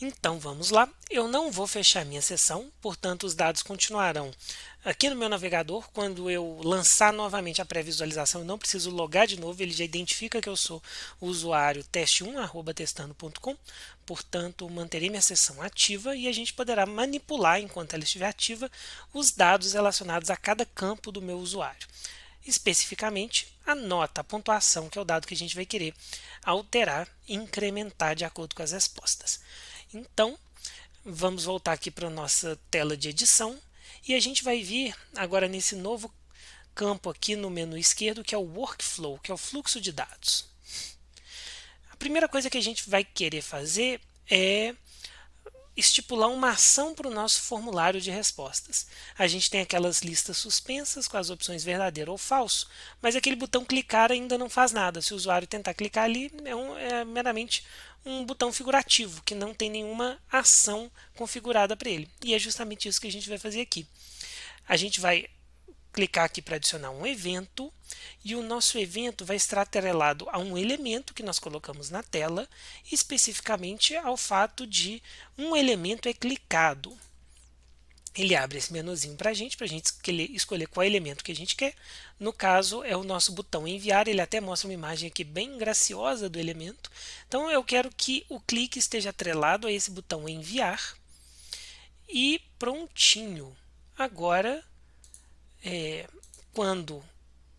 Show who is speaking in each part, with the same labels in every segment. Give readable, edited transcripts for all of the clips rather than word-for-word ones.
Speaker 1: Então vamos lá. Eu não vou fechar minha sessão, portanto os dados continuarão aqui no meu navegador. Quando eu lançar novamente a pré-visualização, eu não preciso logar de novo, ele já identifica que eu sou o usuário teste1@testando.com. Portanto, manterei minha sessão ativa e a gente poderá manipular, enquanto ela estiver ativa, os dados relacionados a cada campo do meu usuário. Especificamente, a nota, a pontuação, que é o dado que a gente vai querer alterar e incrementar de acordo com as respostas. Então, vamos voltar aqui para a nossa tela de edição e a gente vai vir agora nesse novo campo aqui no menu esquerdo, que é o Workflow, que é o fluxo de dados. A primeira coisa que a gente vai querer fazer é estipular uma ação para o nosso formulário de respostas. A gente tem aquelas listas suspensas com as opções verdadeiro ou falso, mas aquele botão clicar ainda não faz nada. Se o usuário tentar clicar ali, é meramente um botão figurativo, que não tem nenhuma ação configurada para ele. E é justamente isso que a gente vai fazer aqui. A gente vai clicar aqui para adicionar um evento e o nosso evento vai estar atrelado a um elemento que nós colocamos na tela, especificamente ao fato de um elemento é clicado. Ele abre esse menuzinho para a gente escolher qual elemento que a gente quer. No caso, é o nosso botão enviar. Ele até mostra uma imagem aqui bem graciosa do elemento. Então, eu quero que o clique esteja atrelado a esse botão enviar. E prontinho. Agora, quando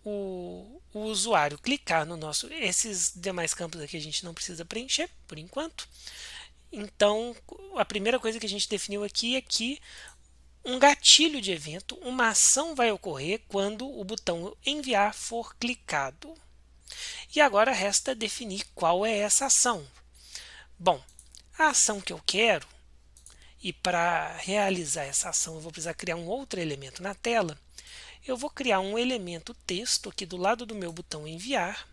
Speaker 1: o usuário clicar no nosso... Esses demais campos aqui a gente não precisa preencher, por enquanto. Então, a primeira coisa que a gente definiu aqui é que um gatilho de evento, uma ação vai ocorrer quando o botão enviar for clicado. E agora resta definir qual é essa ação. Bom, a ação que eu quero, e para realizar essa ação eu vou precisar criar um outro elemento na tela, eu vou criar um elemento texto aqui do lado do meu botão enviar,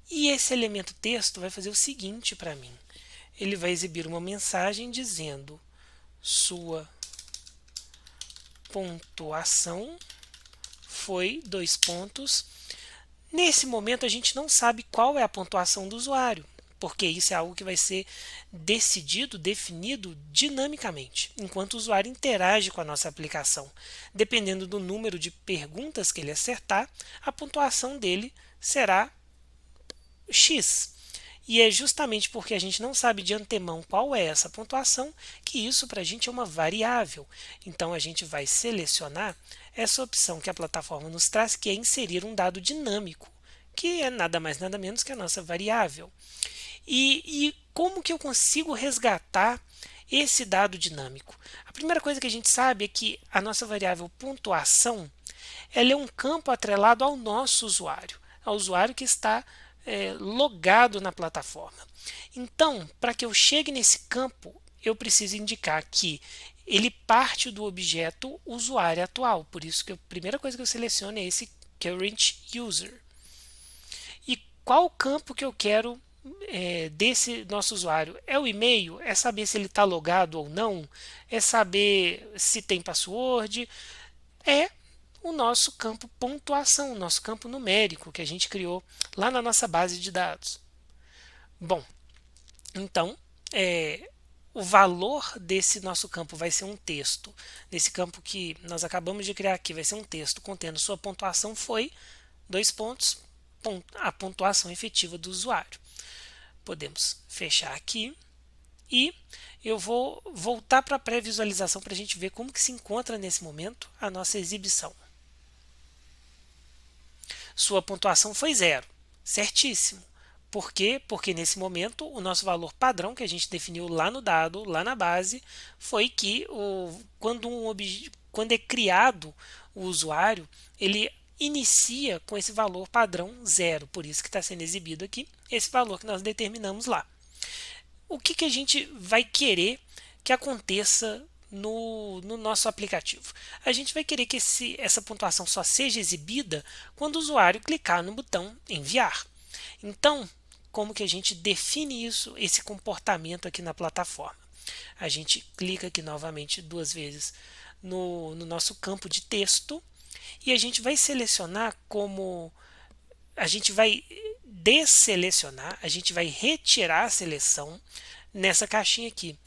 Speaker 1: e esse elemento texto vai fazer o seguinte para mim. Ele vai exibir uma mensagem dizendo: sua pontuação foi ... Nesse momento a gente não sabe qual é a pontuação do usuário, porque isso é algo que vai ser decidido, definido dinamicamente, enquanto o usuário interage com a nossa aplicação. Dependendo do número de perguntas que ele acertar, a pontuação dele será X. E é justamente porque a gente não sabe de antemão qual é essa pontuação que isso para a gente é uma variável. Então a gente vai selecionar essa opção que a plataforma nos traz, que é inserir um dado dinâmico, que é nada mais nada menos que a nossa variável. E como que eu consigo resgatar esse dado dinâmico? A primeira coisa que a gente sabe é que a nossa variável pontuação ela é um campo atrelado ao nosso usuário, ao usuário que está logado na plataforma. Então, para que eu chegue nesse campo, eu preciso indicar que ele parte do objeto usuário atual. Por isso que a primeira coisa que eu seleciono é esse current user. E qual campo que eu quero desse nosso usuário? É o e-mail? É saber se ele está logado ou não? É saber se tem password? É o nosso campo pontuação, o nosso campo numérico que a gente criou lá na nossa base de dados. Bom, então, o valor desse nosso campo vai ser um texto. Desse campo que nós acabamos de criar aqui, vai ser um texto contendo sua pontuação foi, a pontuação efetiva do usuário. Podemos fechar aqui e eu vou voltar para a pré-visualização para a gente ver como que se encontra nesse momento a nossa exibição. Sua pontuação foi 0. Certíssimo. Por quê? Porque nesse momento o nosso valor padrão que a gente definiu lá no dado, lá na base, foi que quando é criado o usuário, ele inicia com esse valor padrão 0. Por isso que está sendo exibido aqui esse valor que nós determinamos lá. O que a gente vai querer que aconteça no nosso aplicativo? A gente vai querer que essa pontuação só seja exibida quando o usuário clicar no botão enviar. Então, como que a gente define isso, esse comportamento aqui na plataforma? A gente clica aqui novamente 2 vezes no nosso campo de texto e a gente vai selecionar como... A gente vai desselecionar, a gente vai retirar a seleção nessa caixinha aqui.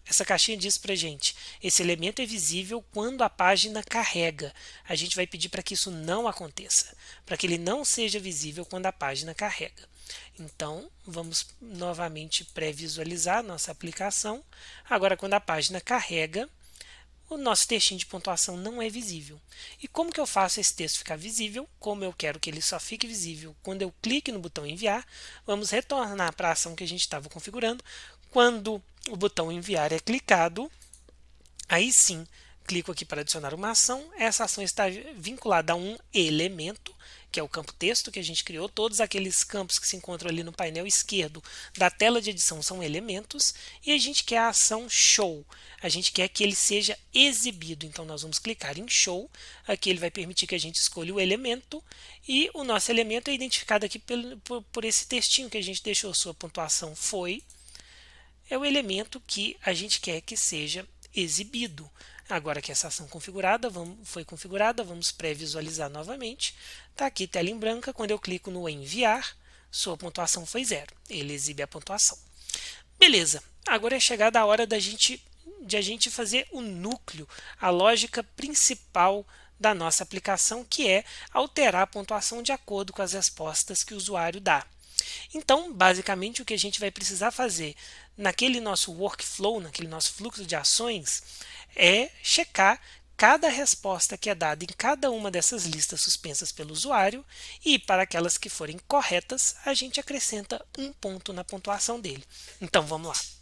Speaker 1: Essa caixinha diz para gente, esse elemento é visível quando a página carrega. A gente vai pedir para que isso não aconteça, para que ele não seja visível quando a página carrega. Então, vamos novamente pré-visualizar nossa aplicação. Agora, quando a página carrega, o nosso textinho de pontuação não é visível. E como que eu faço esse texto ficar visível? Como eu quero que ele só fique visível quando eu clique no botão enviar, vamos retornar para a ação que a gente estava configurando. Quando o botão enviar é clicado, aí sim, clico aqui para adicionar uma ação. Essa ação está vinculada a um elemento, que é o campo texto que a gente criou. Todos aqueles campos que se encontram ali no painel esquerdo da tela de edição são elementos. E a gente quer a ação show. A gente quer que ele seja exibido. Então, nós vamos clicar em show. Aqui ele vai permitir que a gente escolha o elemento. E o nosso elemento é identificado aqui por esse textinho que a gente deixou. Sua pontuação foi. É o elemento que a gente quer que seja exibido. Agora que essa ação foi configurada, vamos pré-visualizar novamente. Está aqui tela em branca, quando eu clico no enviar, sua pontuação foi 0. Ele exibe a pontuação. Beleza, agora é chegada a hora de a gente fazer o núcleo, a lógica principal da nossa aplicação, que é alterar a pontuação de acordo com as respostas que o usuário dá. Então, basicamente, o que a gente vai precisar fazer naquele nosso workflow, naquele nosso fluxo de ações, é checar cada resposta que é dada em cada uma dessas listas suspensas pelo usuário e, para aquelas que forem corretas, a gente acrescenta um ponto na pontuação dele. Então, vamos lá.